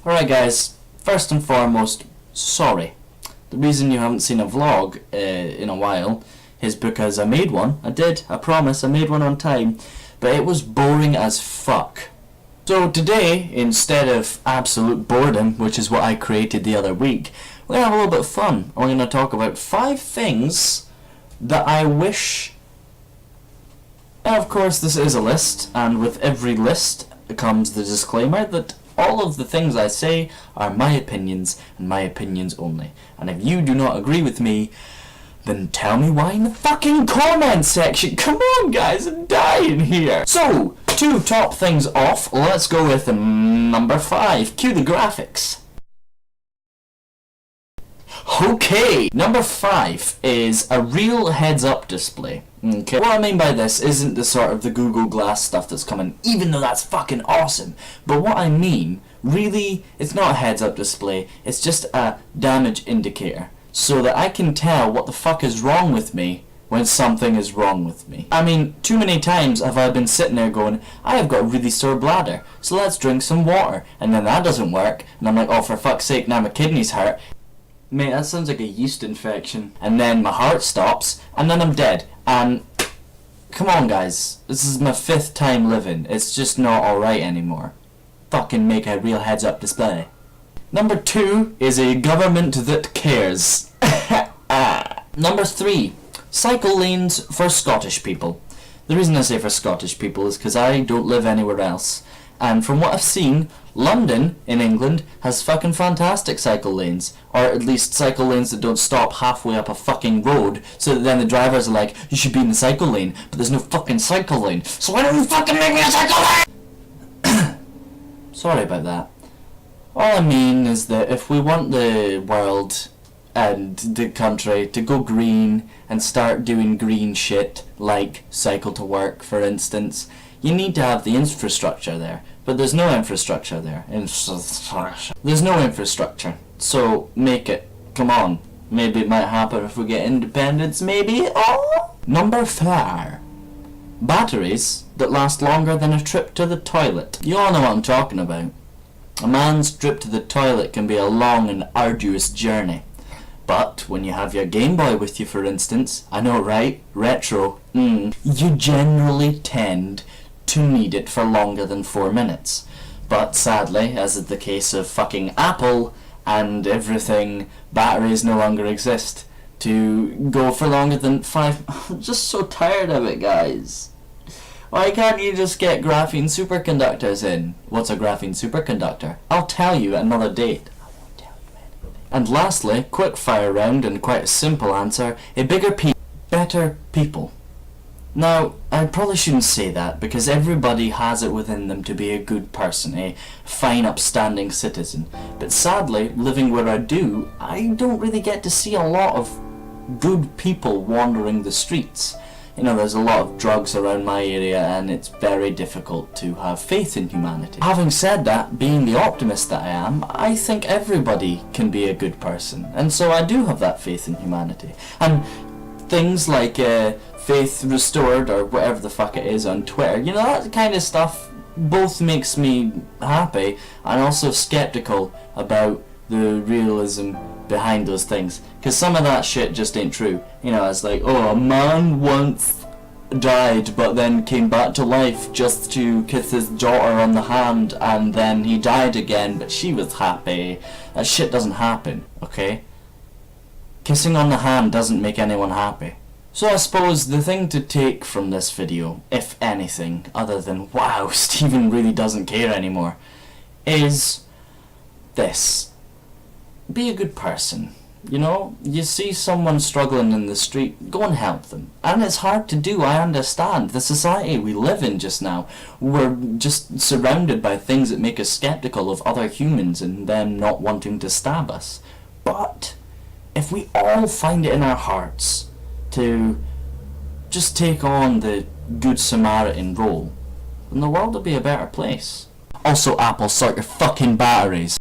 Alright guys, first and foremost, sorry. The reason you haven't seen a vlog in a while is because I made one. I promise, I made one on time. But it was boring as fuck. So today, instead of absolute boredom, which is what I created the other week, we're going to have a little bit of fun. We're going to talk about 5 things that I wish... And of course this is a list, and with every list comes the disclaimer that all of the things I say are my opinions, and my opinions only. And if you do not agree with me, then tell me why in the fucking comment section. Come on guys, I'm dying here. So, 2 top things off, let's go with number 5. Cue the graphics. Okay, number 5 is a real heads-up display. Okay, what I mean by this isn't the sort of the Google Glass stuff that's coming, even though that's fucking awesome. But what I mean, really, it's not a heads-up display, it's just a damage indicator. So that I can tell what the fuck is wrong with me when something is wrong with me. I mean, too many times have I been sitting there going, I have got a really sore bladder, so let's drink some water. And then that doesn't work, and I'm like, oh for fuck's sake, now my kidneys hurt. Mate, that sounds like a yeast infection. And then my heart stops, and then I'm dead. And come on guys, this is my 5th time living. It's just not alright anymore. Fucking make a real heads up display. Number 2 is a government that cares. Number 3, cycle lanes for Scottish people. The reason I say for Scottish people is because I don't live anywhere else. And from what I've seen, London, in England, has fucking fantastic cycle lanes. Or at least cycle lanes that don't stop halfway up a fucking road, so that then the drivers are like, you should be in the cycle lane, but there's no fucking cycle lane, so why don't you fucking make me a cycle lane? Sorry about that. All I mean is that if we want the world and the country to go green and start doing green shit, like cycle to work for instance, you need to have the infrastructure there. But there's no infrastructure there. There's no infrastructure. So make it. Come on. Maybe it might happen if we get independence, maybe. Oh! Number 4. Batteries that last longer than a trip to the toilet. You all know what I'm talking about. A man's trip to the toilet can be a long and arduous journey. But when you have your Game Boy with you, for instance, I know right, retro, you generally tend to need it for longer than 4 minutes. But sadly, as is the case of fucking Apple and everything, batteries no longer exist to go for longer than 5... I'm just so tired of it, guys. Why can't you just get graphene superconductors in? What's a graphene superconductor? I'll tell you at another date. I won't tell you anything. And lastly, quick fire round and quite a simple answer, a bigger better people. Now, I probably shouldn't say that because everybody has it within them to be a good person, a fine upstanding citizen. But sadly, living where I do, I don't really get to see a lot of good people wandering the streets. You know, there's a lot of drugs around my area and it's very difficult to have faith in humanity. Having said that, being the optimist that I am, I think everybody can be a good person. And so I do have that faith in humanity. And things like faith restored or whatever the fuck it is on Twitter, you know, that kind of stuff both makes me happy and also skeptical about the realism behind those things, because some of that shit just ain't true. You know, it's like, oh, a man once died but then came back to life just to kiss his daughter on the hand and then he died again but she was happy. That shit doesn't happen, okay? Kissing on the hand doesn't make anyone happy. So I suppose the thing to take from this video, if anything, other than wow, Stephen really doesn't care anymore, is this. Be a good person. You know, you see someone struggling in the street, go and help them. And it's hard to do, I understand. The society we live in just now, we're just surrounded by things that make us skeptical of other humans and them not wanting to stab us. But if we all find it in our hearts to just take on the Good Samaritan role, then the world will be a better place. Also, Apple, sort your fucking batteries.